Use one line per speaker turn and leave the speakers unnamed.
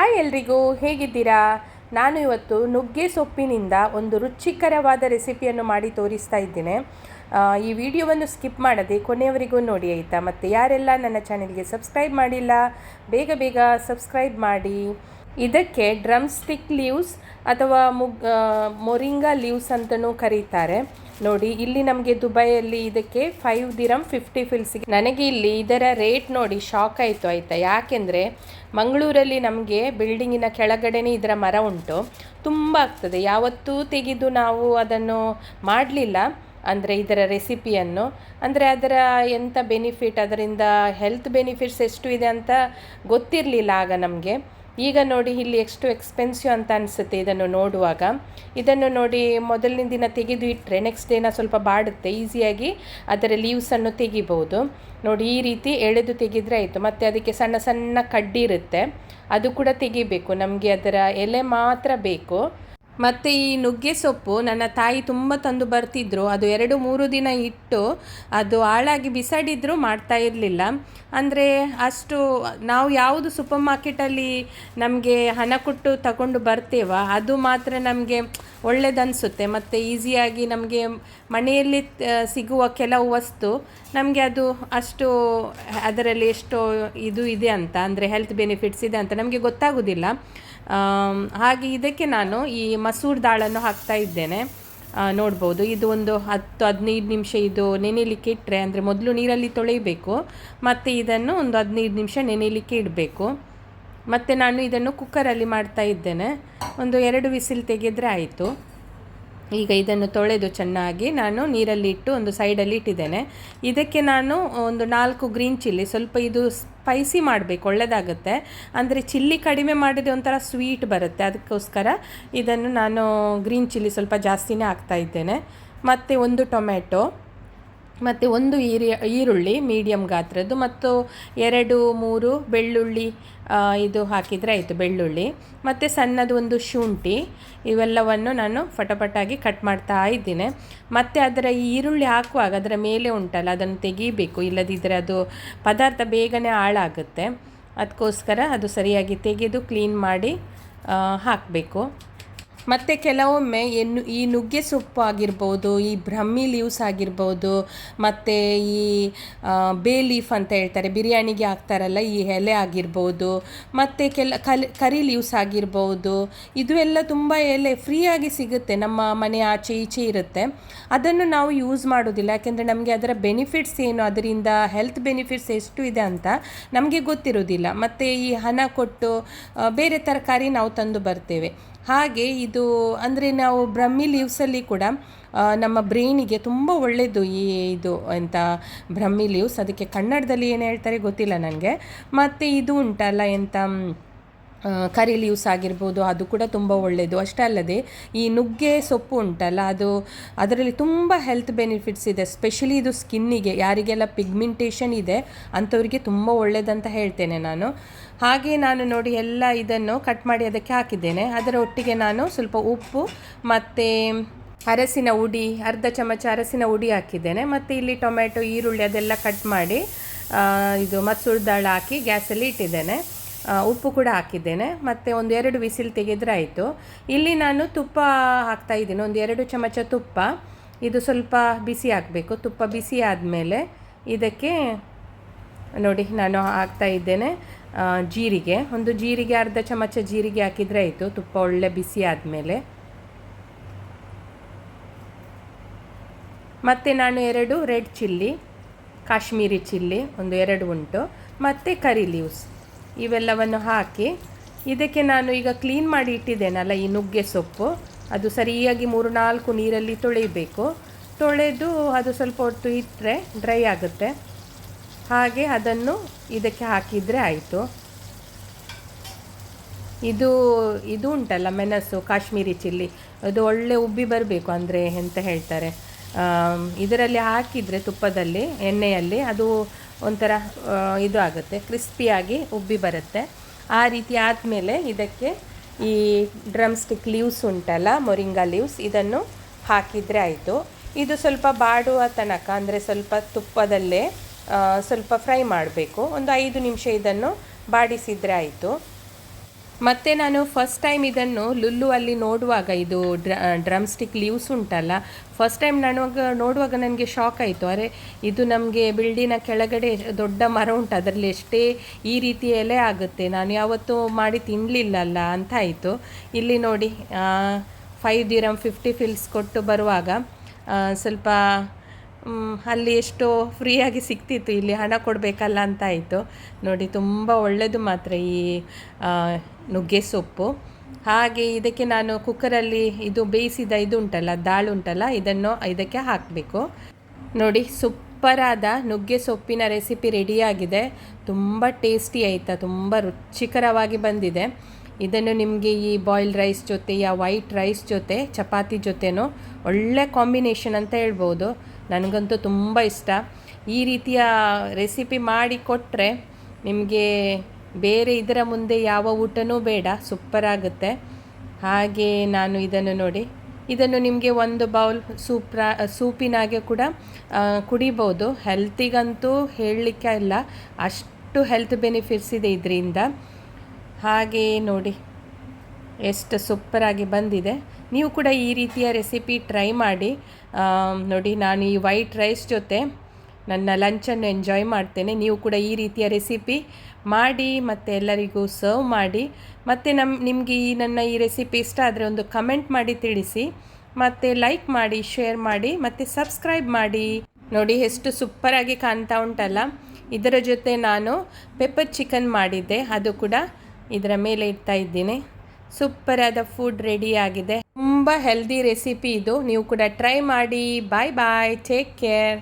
Hi ಎಲ್ರಿಗೂ, ಹೇಗಿದ್ದೀರಾ? ನಾನು ಇವತ್ತು ನುಗ್ಗೆ ಸೊಪ್ಪಿನಿಂದ ಒಂದು ರುಚಿಕರವಾದ ರೆಸಿಪಿಯನ್ನು ಮಾಡಿ ತೋರಿಸ್ತಾ ಇದ್ದೇನೆ. ಈ ವಿಡಿಯೋವನ್ನು ಸ್ಕಿಪ್ ಮಾಡದೆ ಕೊನೆಯವರೆಗೂ ನೋಡಿ ಆಯಿತಾ. ಮತ್ತು ಯಾರೆಲ್ಲ ನನ್ನ ಚಾನೆಲ್ಗೆ ಸಬ್ಸ್ಕ್ರೈಬ್ ಮಾಡಿಲ್ಲ, ಬೇಗ ಬೇಗ ಸಬ್ಸ್ಕ್ರೈಬ್ ಮಾಡಿ. ಇದಕ್ಕೆ ಡ್ರಮ್ ಸ್ಟಿಕ್ ಲೀವ್ಸ್ ಅಥವಾ ಮೊರಿಂಗಾ ಲೀವ್ಸ್ ಅಂತಲೂ ಕರೀತಾರೆ. ನೋಡಿ, ಇಲ್ಲಿ ನಮಗೆ ದುಬೈಯಲ್ಲಿ ಇದಕ್ಕೆ 5 ದಿರಮ್ 50 ಫಿಲ್ಸಿಗೆ. ನನಗೆ ಇಲ್ಲಿ ಇದರ ರೇಟ್ ನೋಡಿ ಶಾಕ್ ಆಯಿತು ಆಯಿತಾ. ಯಾಕೆಂದರೆ ಮಂಗಳೂರಲ್ಲಿ ನಮಗೆ ಬಿಲ್ಡಿಂಗಿನ ಕೆಳಗಡೆನೇ ಇದರ ಮರ ಉಂಟು. ತುಂಬ ಆಗ್ತದೆ. ಯಾವತ್ತೂ ತೆಗೆದು ನಾವು ಅದನ್ನು ಮಾಡಲಿಲ್ಲ, ಅಂದರೆ ಇದರ ರೆಸಿಪಿಯನ್ನು. ಅಂದರೆ ಅದರ ಎಂಥ ಬೆನಿಫಿಟ್, ಅದರಿಂದ ಹೆಲ್ತ್ ಬೆನಿಫಿಟ್ಸ್ ಎಷ್ಟು ಇದೆ ಅಂತ ಗೊತ್ತಿರಲಿಲ್ಲ ಆಗ ನಮಗೆ. ಈಗ ನೋಡಿ ಇಲ್ಲಿ ಎಷ್ಟು ಎಕ್ಸ್ಪೆನ್ಸಿವ್ ಅಂತ ಅನಿಸುತ್ತೆ ಇದನ್ನು ನೋಡುವಾಗ. ಇದನ್ನು ನೋಡಿ ಮೊದಲನೇ ದಿನ ತೆಗೆದು ಇಟ್ಟರೆ ನೆಕ್ಸ್ಟ್ ಡೇನ ಸ್ವಲ್ಪ ಬಾಡುತ್ತೆ, ಈಸಿಯಾಗಿ ಅದರ ಲೀವ್ಸನ್ನು ತೆಗಿಬೋದು. ನೋಡಿ, ಈ ರೀತಿ ಎಳೆದು ತೆಗೆದರೆ ಆಯಿತು. ಮತ್ತು ಅದಕ್ಕೆ ಸಣ್ಣ ಸಣ್ಣ ಕಡ್ಡಿ ಇರುತ್ತೆ, ಅದು ಕೂಡ ತೆಗಿಬೇಕು. ನಮಗೆ ಅದರ ಎಲೆ ಮಾತ್ರ ಬೇಕು. ಮತ್ತು ಈ ನುಗ್ಗೆ ಸೊಪ್ಪು ನನ್ನ ತಾಯಿ ತುಂಬ ತಂದು ಬರ್ತಿದ್ರು. ಅದು 2-3 ದಿನ ಇಟ್ಟು ಅದು ಹಾಳಾಗಿ ಬಿಸಾಡಿದ್ರು ಮಾಡ್ತಾ ಇರಲಿಲ್ಲ. ಅಂದರೆ ಅಷ್ಟು ನಾವು ಯಾವುದು ಸೂಪರ್ ಮಾರ್ಕೆಟಲ್ಲಿ ನಮಗೆ ಹಣ ಕೊಟ್ಟು ತಗೊಂಡು ಬರ್ತೇವ ಅದು ಮಾತ್ರ ನಮಗೆ ಒಳ್ಳೆಯದನ್ನಿಸುತ್ತೆ. ಮತ್ತು ಈಸಿಯಾಗಿ ನಮಗೆ ಮನೆಯಲ್ಲಿ ಸಿಗುವ ಕೆಲವು ವಸ್ತು ನಮಗೆ ಅದು ಅಷ್ಟು ಅದರಲ್ಲಿ ಎಷ್ಟು ಇದು ಇದೆ ಅಂತ, ಅಂದರೆ ಹೆಲ್ತ್ ಬೆನಿಫಿಟ್ಸ್ ಇದೆ ಅಂತ ನಮಗೆ ಗೊತ್ತಾಗೋದಿಲ್ಲ. ಹಾಗೆ ಇದಕ್ಕೆ ನಾನು ಈ ಮಸೂರ್ ದಾಳನ್ನು ಹಾಕ್ತಾ ಇದ್ದೇನೆ. ನೋಡ್ಬೋದು, ಇದು ಒಂದು 10-15 ನಿಮಿಷ ಇದು ನೆನೆಯಲಿಕ್ಕೆ ಇಟ್ಟರೆ, ಅಂದರೆ ಮೊದಲು ನೀರಲ್ಲಿ ತೊಳೆಯಬೇಕು, ಮತ್ತು ಇದನ್ನು ಒಂದು 15 ನಿಮಿಷ ನೆನೆಯಲಿಕ್ಕೆ ಇಡಬೇಕು. ಮತ್ತು ನಾನು ಇದನ್ನು ಕುಕ್ಕರಲ್ಲಿ ಮಾಡ್ತಾ ಇದ್ದೇನೆ. ಒಂದು 2 ವಿಸಿಲ್ ತೆಗೆದರೆ ಆಯಿತು. ಈಗ ಇದನ್ನು ತೊಳೆದು ಚೆನ್ನಾಗಿ ನಾನು ನೀರಲ್ಲಿ ಇಟ್ಟು ಒಂದು ಸೈಡಲ್ಲಿ ಇಟ್ಟಿದ್ದೇನೆ. ಇದಕ್ಕೆ ನಾನು ಒಂದು 4 ಗ್ರೀನ್ ಚಿಲ್ಲಿ, ಸ್ವಲ್ಪ ಇದು ಸ್ಪೈಸಿ ಮಾಡಬೇಕು, ಒಳ್ಳೆಯದಾಗುತ್ತೆ. ಅಂದರೆ ಚಿಲ್ಲಿ ಕಡಿಮೆ ಮಾಡಿದರೆ ಒಂಥರ ಸ್ವೀಟ್ ಬರುತ್ತೆ, ಅದಕ್ಕೋಸ್ಕರ ಇದನ್ನು ನಾನು ಗ್ರೀನ್ ಚಿಲ್ಲಿ ಸ್ವಲ್ಪ ಜಾಸ್ತಿನೇ ಹಾಕ್ತಾ ಇದ್ದೇನೆ. ಮತ್ತು 1 ಟೊಮೆಟೊ, ಮತ್ತು 1 ಈರುಳ್ಳಿ ಮೀಡಿಯಮ್ ಗಾತ್ರದ್ದು, ಮತ್ತು 2-3 ಬೆಳ್ಳುಳ್ಳಿ ಇದು ಹಾಕಿದರೆ ಆಯಿತು, ಬೆಳ್ಳುಳ್ಳಿ. ಮತ್ತು ಸಣ್ಣದು 1 ಶುಂಠಿ. ಇವೆಲ್ಲವನ್ನು ನಾನು ಫಟಫಟಾಗಿ ಕಟ್ ಮಾಡ್ತಾ ಇದ್ದೇನೆ. ಮತ್ತು ಅದರ ಈ ಈರುಳ್ಳಿ ಹಾಕುವಾಗ ಅದರ ಮೇಲೆ ಉಂಟಲ್ಲ, ಅದನ್ನು ತೆಗೀಬೇಕು, ಇಲ್ಲದಿದ್ದರೆ ಅದು ಪದಾರ್ಥ ಬೇಗನೆ ಹಾಳಾಗುತ್ತೆ. ಅದಕ್ಕೋಸ್ಕರ ಅದು ಸರಿಯಾಗಿ ತೆಗೆದು ಕ್ಲೀನ್ ಮಾಡಿ ಹಾಕಬೇಕು. ಮತ್ತು ಕೆಲವೊಮ್ಮೆ ಈ ನುಗ್ಗೆ ಸೊಪ್ಪು ಆಗಿರ್ಬೋದು, ಈ ಬ್ರಹ್ಮಿ ಲೀವ್ಸ್ ಆಗಿರ್ಬೋದು, ಮತ್ತು ಈ ಬೇ ಲೀಫ್ ಅಂತ ಹೇಳ್ತಾರೆ, ಬಿರಿಯಾನಿಗೆ ಹಾಕ್ತಾರಲ್ಲ, ಈ ಎಲೆ ಆಗಿರ್ಬೋದು, ಮತ್ತು ಕರಿ ಲೀವ್ಸ್ ಆಗಿರ್ಬೋದು, ಇದು ಎಲ್ಲ ತುಂಬ ಎಲೆ ಫ್ರೀಯಾಗಿ ಸಿಗುತ್ತೆ, ನಮ್ಮ ಮನೆ ಆಚೆ ಈಚೆ ಇರುತ್ತೆ. ಅದನ್ನು ನಾವು ಯೂಸ್ ಮಾಡೋದಿಲ್ಲ, ಯಾಕೆಂದರೆ ನಮಗೆ ಅದರ ಬೆನಿಫಿಟ್ಸ್ ಏನು, ಅದರಿಂದ ಹೆಲ್ತ್ ಬೆನಿಫಿಟ್ಸ್ ಎಷ್ಟು ಇದೆ ಅಂತ ನಮಗೆ ಗೊತ್ತಿರೋದಿಲ್ಲ. ಮತ್ತು ಈ ಹಣ ಕೊಟ್ಟು ಬೇರೆ ತರಕಾರಿ ನಾವು ತಂದು ಬರ್ತೇವೆ. ಹಾಗೆ ಇದು ಅಂದರೆ ನಾವು ಬ್ರಹ್ಮಿ ಲೀವ್ಸಲ್ಲಿ ಕೂಡ ನಮ್ಮ ಬ್ರೈನಿಗೆ ತುಂಬ ಒಳ್ಳೆಯದು. ಇದು ಎಂಥ ಬ್ರಹ್ಮಿ ಲೀವ್ಸ್, ಅದಕ್ಕೆ ಕನ್ನಡದಲ್ಲಿ ಏನು ಹೇಳ್ತಾರೆ ಗೊತ್ತಿಲ್ಲ ನನಗೆ. ಮತ್ತು ಇದು ಉಂಟಲ್ಲ ಎಂಥ ಕರಿ ಲೀವ್ಸ್ ಆಗಿರ್ಬೋದು, ಅದು ಕೂಡ ತುಂಬ ಒಳ್ಳೆಯದು. ಅಷ್ಟೇ ಅಲ್ಲದೆ ಈ ನುಗ್ಗೆ ಸೊಪ್ಪು ಉಂಟಲ್ಲ, ಅದರಲ್ಲಿ ತುಂಬ ಹೆಲ್ತ್ ಬೆನಿಫಿಟ್ಸ್ ಇದೆ. ಸ್ಪೆಷಲಿ ಇದು ಸ್ಕಿನ್ನಿಗೆ, ಯಾರಿಗೆಲ್ಲ ಪಿಗ್ಮೆಂಟೇಷನ್ ಇದೆ ಅಂಥವರಿಗೆ ತುಂಬ ಒಳ್ಳೆಯದಂತ ಹೇಳ್ತೇನೆ ನಾನು. ಹಾಗೆ ನಾನು ನೋಡಿ ಎಲ್ಲ ಇದನ್ನು ಕಟ್ ಮಾಡಿ ಅದಕ್ಕೆ ಹಾಕಿದ್ದೇನೆ. ಅದರ ಒಟ್ಟಿಗೆ ನಾನು ಸ್ವಲ್ಪ ಉಪ್ಪು ಮತ್ತು ಅರಸಿನ ಹುಡಿ, ಅರ್ಧ ಚಮಚ ಅರಸಿನ ಹುಡಿ ಹಾಕಿದ್ದೇನೆ. ಮತ್ತು ಇಲ್ಲಿ ಟೊಮೆಟೊ, ಈರುಳ್ಳಿ ಅದೆಲ್ಲ ಕಟ್ ಮಾಡಿ ಇದು ಮಸೂರ್ ದಾಲ್ ಹಾಕಿ ಗ್ಯಾಸಲ್ಲಿ ಇಟ್ಟಿದ್ದೇನೆ. ಉಪ್ಪು ಕೂಡ ಹಾಕಿದ್ದೇನೆ. ಮತ್ತು 1-2 ವಿಸಿಲ್ ತೆಗೆದ್ರೆ ಆಯಿತು. ಇಲ್ಲಿ ನಾನು ತುಪ್ಪ ಹಾಕ್ತಾ ಇದ್ದೀನಿ, 1-2 ಚಮಚ ತುಪ್ಪ. ಇದು ಸ್ವಲ್ಪ ಬಿಸಿ ಹಾಕಬೇಕು. ತುಪ್ಪ ಬಿಸಿ ಆದಮೇಲೆ ಇದಕ್ಕೆ ನೋಡಿ ನಾನು ಹಾಕ್ತಾ ಇದ್ದೇನೆ ಜೀರಿಗೆ. ಅರ್ಧ ಚಮಚ ಜೀರಿಗೆ ಹಾಕಿದರೆ ಆಯಿತು, ತುಪ್ಪ ಒಳ್ಳೆ ಬಿಸಿ ಆದಮೇಲೆ. ಮತ್ತು ನಾನು 2 ರೆಡ್ ಚಿಲ್ಲಿ, ಕಾಶ್ಮೀರಿ ಚಿಲ್ಲಿ 1-2 ಉಂಟು, ಮತ್ತು ಕರಿ ಲೀವ್ಸ್ ಇವೆಲ್ಲವನ್ನು ಹಾಕಿ ಇದಕ್ಕೆ ನಾನು ಈಗ ಕ್ಲೀನ್ ಮಾಡಿ ಇಟ್ಟಿದ್ದೇನಲ್ಲ ಈ ನುಗ್ಗೆ ಸೊಪ್ಪು, ಅದು ಸರಿಯಾಗಿ 3-4 ನೀರಲ್ಲಿ ತೊಳೆಯಬೇಕು. ತೊಳೆದು ಅದು ಸ್ವಲ್ಪ ಹೊತ್ತು ಇಟ್ಟರೆ ಡ್ರೈ ಆಗುತ್ತೆ. ಹಾಗೆ ಅದನ್ನು ಇದಕ್ಕೆ ಹಾಕಿದರೆ ಆಯಿತು. ಇದು ಉಂಟಲ್ಲ ಮೆಣಸು, ಕಾಶ್ಮೀರಿ ಚಿಲ್ಲಿ, ಅದು ಒಳ್ಳೆ ಉಬ್ಬಿ ಬರಬೇಕು. ಅಂದರೆ ಎಂತ ಹೇಳ್ತಾರೆ, ಇದರಲ್ಲಿ ಹಾಕಿದರೆ ತುಪ್ಪದಲ್ಲಿ, ಎಣ್ಣೆಯಲ್ಲಿ ಅದು ಒಂಥರ ಇದು ಆಗುತ್ತೆ, ಕ್ರಿಸ್ಪಿಯಾಗಿ ಉಬ್ಬಿ ಬರುತ್ತೆ. ಆ ರೀತಿ ಆದಮೇಲೆ ಇದಕ್ಕೆ ಈ ಡ್ರಮ್ ಸ್ಟಿಕ್ ಲೀವ್ಸ್ ಉಂಟಲ್ಲ, ಮೊರಿಂಗಾ ಲೀವ್ಸ್, ಇದನ್ನು ಹಾಕಿದರೆ ಆಯಿತು. ಇದು ಸ್ವಲ್ಪ ಬಾಡುವ ತನಕ, ಅಂದರೆ ಸ್ವಲ್ಪ ತುಪ್ಪದಲ್ಲೇ ಸ್ವಲ್ಪ ಫ್ರೈ ಮಾಡಬೇಕು. ಒಂದು 5 ನಿಮಿಷ ಇದನ್ನು ಬಾಡಿಸಿದರೆ ಆಯಿತು. ಮತ್ತು ನಾನು ಫಸ್ಟ್ ಟೈಮ್ ಇದನ್ನು ಲುಲ್ಲು ಅಲ್ಲಿ ನೋಡುವಾಗ ಇದು ಡ್ರಮ್ ಸ್ಟಿಕ್ ಲೀವ್ಸ್ ಉಂಟಲ್ಲ, ಫಸ್ಟ್ ಟೈಮ್ ನೋಡುವಾಗ ನನಗೆ ಶಾಕ್ ಆಯಿತು. ಅರೆ ಇದು ನಮಗೆ ಬಿಲ್ಡಿನ ಕೆಳಗಡೆ ದೊಡ್ಡ ಮರ ಉಂಟು, ಅದರಲ್ಲಿ ಎಷ್ಟೇ ಈ ರೀತಿ ಎಲೆ ಆಗುತ್ತೆ, ನಾನು ಯಾವತ್ತೂ ಮಾಡಿ ತಿನ್ನಲಿಲ್ಲಲ್ಲ ಅಂತ ಆಯಿತು. ಇಲ್ಲಿ ನೋಡಿ 5 dirham 50 ಫಿಲ್ಸ್ ಕೊಟ್ಟು ಬರುವಾಗ ಸ್ವಲ್ಪ ಅಲ್ಲಿ ಎಷ್ಟೋ ಫ್ರೀಯಾಗಿ ಸಿಗ್ತಿತ್ತು, ಇಲ್ಲಿ ಹಣ ಕೊಡಬೇಕಲ್ಲ ಅಂತ ಆಯಿತು. ನೋಡಿ ತುಂಬ ಒಳ್ಳೆಯದು ಮಾತ್ರ ಈ ನುಗ್ಗೆ ಸೊಪ್ಪು. ಹಾಗೆ ಇದಕ್ಕೆ ನಾನು ಕುಕ್ಕರಲ್ಲಿ ಇದು ಬೇಯಿಸಿದ ಇದು ಉಂಟಲ್ಲ, ದಾಳು ಉಂಟಲ್ಲ, ಇದಕ್ಕೆ ಹಾಕಬೇಕು. ನೋಡಿ ಸೂಪರಾದ ನುಗ್ಗೆ ಸೊಪ್ಪಿನ ರೆಸಿಪಿ ರೆಡಿಯಾಗಿದೆ. ತುಂಬ ಟೇಸ್ಟಿ ಆಯಿತಾ, ತುಂಬ ರುಚಿಕರವಾಗಿ ಬಂದಿದೆ. ಇದನ್ನು ನಿಮಗೆ ಈ ಬಾಯ್ಲ್ಡ್ ರೈಸ್ ಜೊತೆ ಯಾ ವೈಟ್ ರೈಸ್ ಜೊತೆ ಚಪಾತಿ ಜೊತೆನೂ ಒಳ್ಳೆ ಕಾಂಬಿನೇಷನ್ ಅಂತ ಹೇಳ್ಬೋದು. ನನಗಂತೂ ತುಂಬ ಇಷ್ಟ. ಈ ರೀತಿಯ ರೆಸಿಪಿ ಮಾಡಿ ಕೊಟ್ಟರೆ ನಿಮಗೆ ಬೇರೆ ಇದರ ಮುಂದೆ ಯಾವ ಊಟನೂ ಬೇಡ, ಸೂಪರಾಗುತ್ತೆ. ಹಾಗೆ ನಾನು ಇದನ್ನು ನೋಡಿ, ಇದನ್ನು ನಿಮಗೆ ಒಂದು ಬೌಲ್ ಸೂಪಿನಾಗೆ ಕೂಡ ಕುಡಿಬೋದು. ಹೆಲ್ತಿಗಂತೂ ಹೇಳಲಿಕ್ಕೆ ಇಲ್ಲ, ಅಷ್ಟು ಹೆಲ್ತ್ ಬೆನಿಫಿಟ್ಸ್ ಇದೆ ಇದರಿಂದ. ಹಾಗೆ ನೋಡಿ ಎಷ್ಟು ಸೂಪರಾಗಿ ಬಂದಿದೆ. ನೀವು ಕೂಡ ಈ ರೀತಿಯ ರೆಸಿಪಿ ಟ್ರೈ ಮಾಡಿ ನೋಡಿ. ನಾನು ಈ ವೈಟ್ ರೈಸ್ ಜೊತೆ ನನ್ನ ಲಂಚನ್ನು ಎಂಜಾಯ್ ಮಾಡ್ತೇನೆ. ನೀವು ಕೂಡ ಈ ರೀತಿಯ ರೆಸಿಪಿ ಮಾಡಿ ಮತ್ತು ಎಲ್ಲರಿಗೂ ಸರ್ವ್ ಮಾಡಿ. ಮತ್ತು ನಿಮಗೆ ನನ್ನ ಈ ರೆಸಿಪಿ ಇಷ್ಟ ಆದರೆ ಒಂದು ಕಮೆಂಟ್ ಮಾಡಿ ತಿಳಿಸಿ, ಮತ್ತು ಲೈಕ್ ಮಾಡಿ, ಶೇರ್ ಮಾಡಿ, ಮತ್ತು ಸಬ್ಸ್ಕ್ರೈಬ್ ಮಾಡಿ. ನೋಡಿ ಎಷ್ಟು ಸೂಪರಾಗಿ ಕಾಣ್ತಾ ಉಂಟಲ್ಲ. ಇದರ ಜೊತೆ ನಾನು ಪೆಪ್ಪರ್ ಚಿಕನ್ ಮಾಡಿದ್ದೆ, ಅದು ಕೂಡ ಇದರ ಮೇಲೆ ಇಡ್ತಾ ಇದ್ದೀನಿ. ಸೂಪರಾದ ಫುಡ್ ರೆಡಿ ಆಗಿದೆ. ತುಂಬ ಹೆಲ್ದಿ ರೆಸಿಪಿ ಇದು, ನೀವು ಕೂಡ ಟ್ರೈ ಮಾಡಿ. ಬಾಯ್ ಬಾಯ್, ಟೇಕ್ ಕೇರ್.